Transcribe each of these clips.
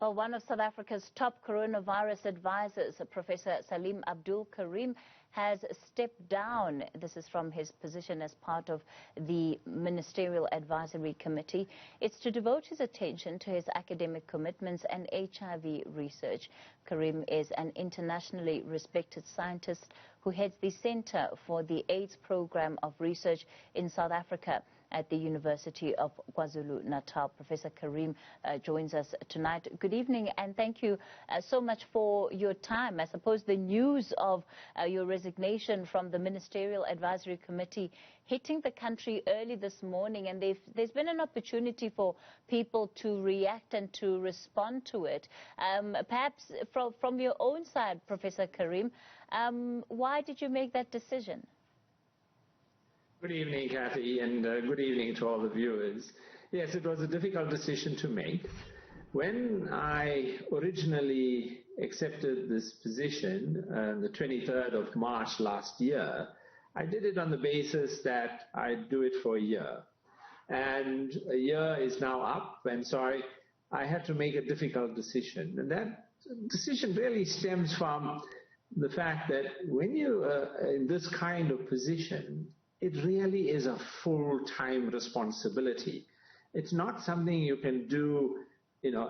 Well, one of South Africa's top coronavirus advisors, Professor Salim Abdool Karim, has stepped down. This is from his position as part of the Ministerial Advisory Committee. It's to devote his attention to his academic commitments and HIV research. Karim is an internationally respected scientist who heads the Center for the AIDS Program of Research in South Africa at the University of KwaZulu-Natal. Professor Karim joins us tonight. Good evening, and thank you so much for your time. I suppose the news of your resignation from the Ministerial Advisory Committee hitting the country early this morning, and there's been an opportunity for people to react and to respond to it. Perhaps from your own side, Professor Karim, why did you make that decision? Good evening, Kathy, and good evening to all the viewers. Yes, it was a difficult decision to make. When I originally accepted this position, the 23rd of March last year, I did it on the basis that I'd do it for a year. And a year is now up, and so I had to make a difficult decision. And that decision really stems from the fact that when you are in this kind of position, it really is a full-time responsibility. It's not something you can do,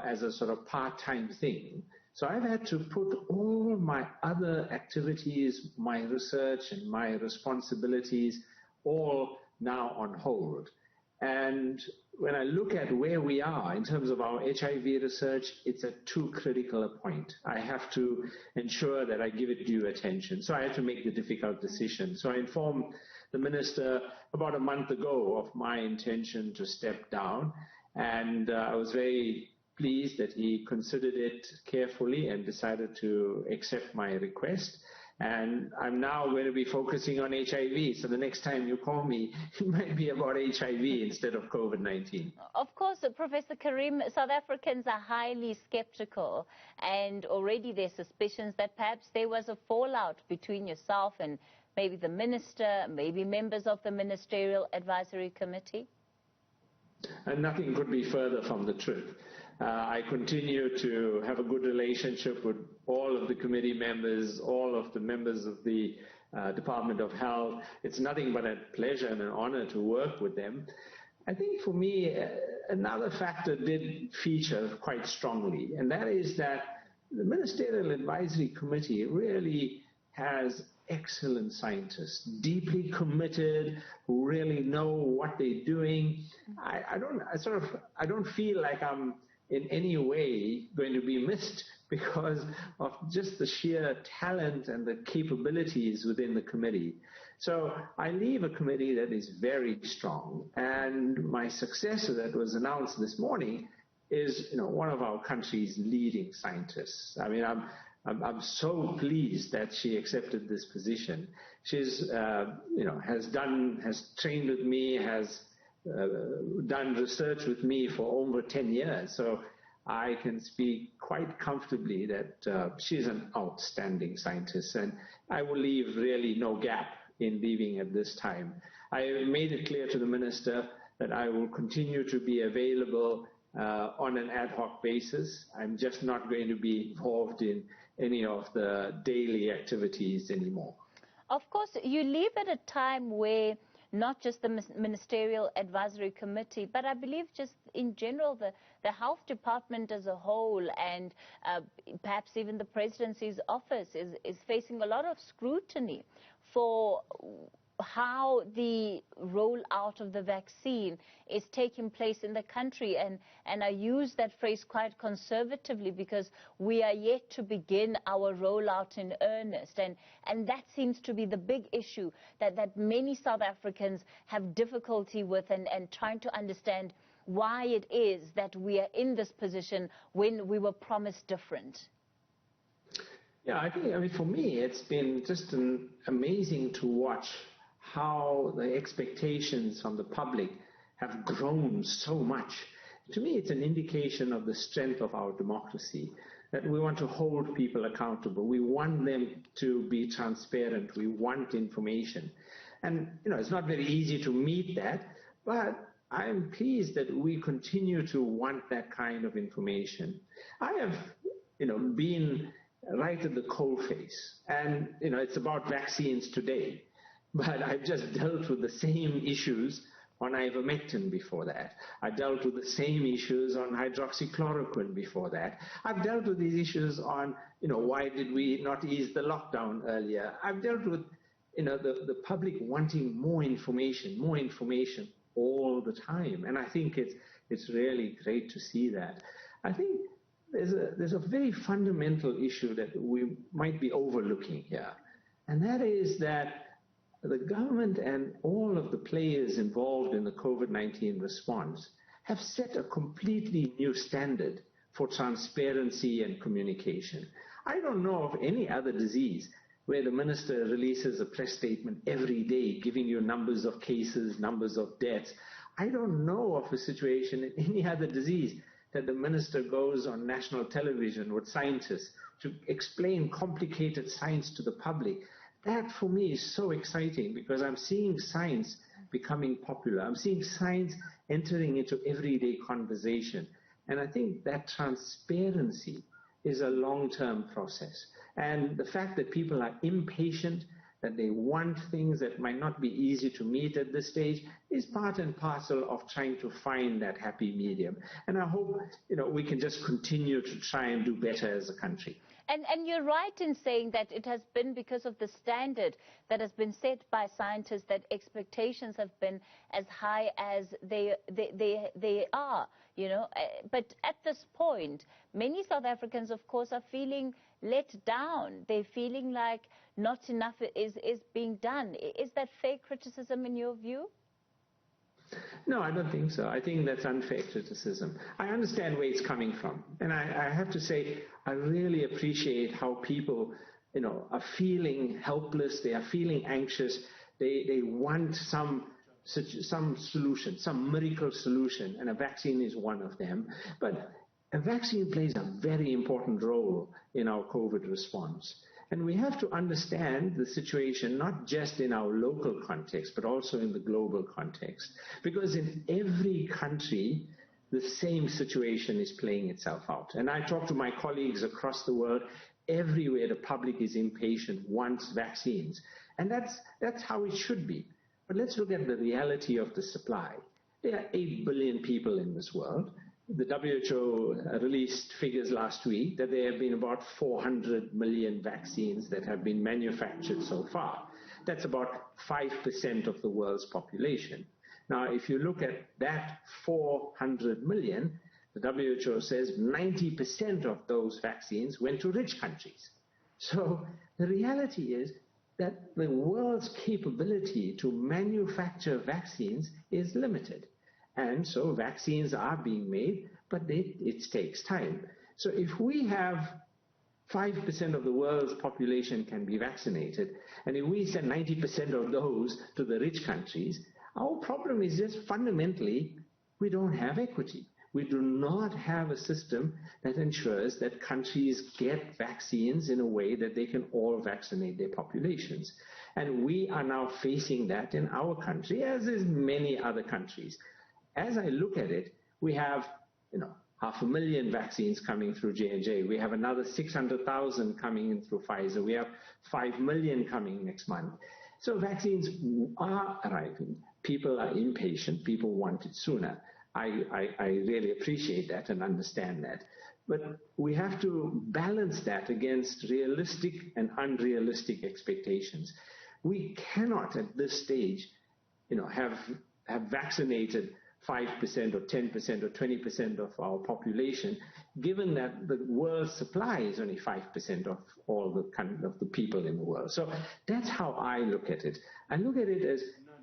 as a sort of part-time thing. So I've had to put all my other activities, my research and my responsibilities, all now on hold. And when I look at where we are in terms of our HIV research, it's at too critical a point. I have to ensure that I give it due attention. So I had to make the difficult decision. So I informed the minister about a month ago of my intention to step down. And I was very pleased that he considered it carefully and decided to accept my request. And I'm now going to be focusing on HIV. So the next time you call me, it might be about HIV instead of COVID-19. Of course, Professor Karim, South Africans are highly skeptical. And already there's suspicions that perhaps there was a fallout between yourself and maybe the minister, maybe members of the Ministerial Advisory Committee. And nothing could be further from the truth. I continue to have a good relationship with all of the committee members, all of the members of the Department of Health. It's nothing but a pleasure and an honor to work with them. I think for me, another factor did feature quite strongly, and that is that the Ministerial Advisory Committee really has excellent scientists, deeply committed, who really know what they're doing. I don't feel like I'm in any way going to be missed because of just the sheer talent and the capabilities within the committee. So I leave a committee that is very strong, and my successor that was announced this morning is one of our country's leading scientists. I mean, I'm so pleased that she accepted this position. She's has trained with me, has done research with me for over 10 years. So I can speak quite comfortably that she's an outstanding scientist, and I will leave really no gap in leaving at this time. I made it clear to the minister that I will continue to be available on an ad hoc basis. I'm just not going to be involved in any of the daily activities anymore. Of course, you leave at a time where not just the Ministerial Advisory Committee, but I believe just in general the health department as a whole, and perhaps even the presidency's office is facing a lot of scrutiny for how the rollout of the vaccine is taking place in the country. And I use that phrase quite conservatively because we are yet to begin our rollout in earnest. And that seems to be the big issue that many South Africans have difficulty with, and trying to understand why it is that we are in this position when we were promised different. Yeah, I mean, for me, it's been just amazing to watch how the expectations from the public have grown so much. To me, it's an indication of the strength of our democracy, that we want to hold people accountable. We want them to be transparent. We want information. And, it's not very easy to meet that, but I am pleased that we continue to want that kind of information. I have, been right at the coalface, and, it's about vaccines today. But I've just dealt with the same issues on ivermectin before that. I dealt with the same issues on hydroxychloroquine before that. I've dealt with these issues on, why did we not ease the lockdown earlier? I've dealt with, the public wanting more information all the time. And I think it's really great to see that. I think there's a very fundamental issue that we might be overlooking here. And that is that the government and all of the players involved in the COVID-19 response have set a completely new standard for transparency and communication. I don't know of any other disease where the minister releases a press statement every day giving you numbers of cases, numbers of deaths. I don't know of a situation in any other disease that the minister goes on national television with scientists to explain complicated science to the public. That, for me, is so exciting because I'm seeing science becoming popular. I'm seeing science entering into everyday conversation. And I think that transparency is a long-term process. And the fact that people are impatient, that they want things that might not be easy to meet at this stage, is part and parcel of trying to find that happy medium. And I hope, we can just continue to try and do better as a country. And you're right in saying that it has been because of the standard that has been set by scientists that expectations have been as high as they are, But at this point, many South Africans, of course, are feeling let down. They're feeling like not enough is being done. Is that fair criticism in your view? No, I don't think so. I think that's unfair criticism. I understand where it's coming from. And I have to say, I really appreciate how people, are feeling helpless. They are feeling anxious. They want some solution, some miracle solution, and a vaccine is one of them. But a vaccine plays a very important role in our COVID response. And we have to understand the situation, not just in our local context, but also in the global context. Because in every country, the same situation is playing itself out. And I talk to my colleagues across the world. Everywhere the public is impatient, wants vaccines. And that's how it should be. But let's look at the reality of the supply. There are 8 billion people in this world. The WHO released figures last week that there have been about 400 million vaccines that have been manufactured so far. That's about 5% of the world's population. Now, if you look at that 400 million, the WHO says 90% of those vaccines went to rich countries. So the reality is that the world's capability to manufacture vaccines is limited. And so vaccines are being made, but it takes time. So if we have 5% of the world's population can be vaccinated, and if we send 90% of those to the rich countries, our problem is just fundamentally we don't have equity. We do not have a system that ensures that countries get vaccines in a way that they can all vaccinate their populations. And we are now facing that in our country, as is many other countries. As I look at it, we have, 500,000 vaccines coming through J&J. We have another 600,000 coming in through Pfizer. We have 5 million coming next month. So vaccines are arriving. People are impatient. People want it sooner. I really appreciate that and understand that. But we have to balance that against realistic and unrealistic expectations. We cannot at this stage, have vaccinated 5% or 10% or 20% of our population, given that the world's supply is only 5% of all of the people in the world. So that's how I look at it. I look at it as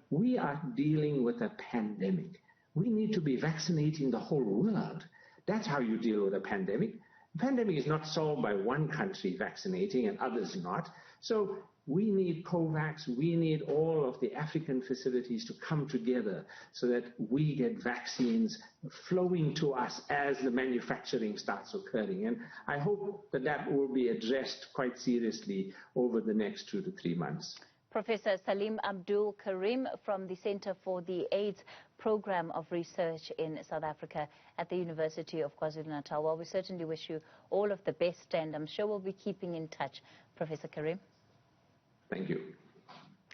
we are dealing with a pandemic. We need to be vaccinating the whole world. That's how you deal with a pandemic. The pandemic is not solved by one country vaccinating and others not. So we need COVAX, we need all of the African facilities to come together so that we get vaccines flowing to us as the manufacturing starts occurring. And I hope that will be addressed quite seriously over the next 2 to 3 months. Professor Salim Abdool Karim from the Center for the AIDS Program of Research in South Africa at the University of KwaZulu-Natal. Well, we certainly wish you all of the best, and I'm sure we'll be keeping in touch, Professor Karim. Thank you.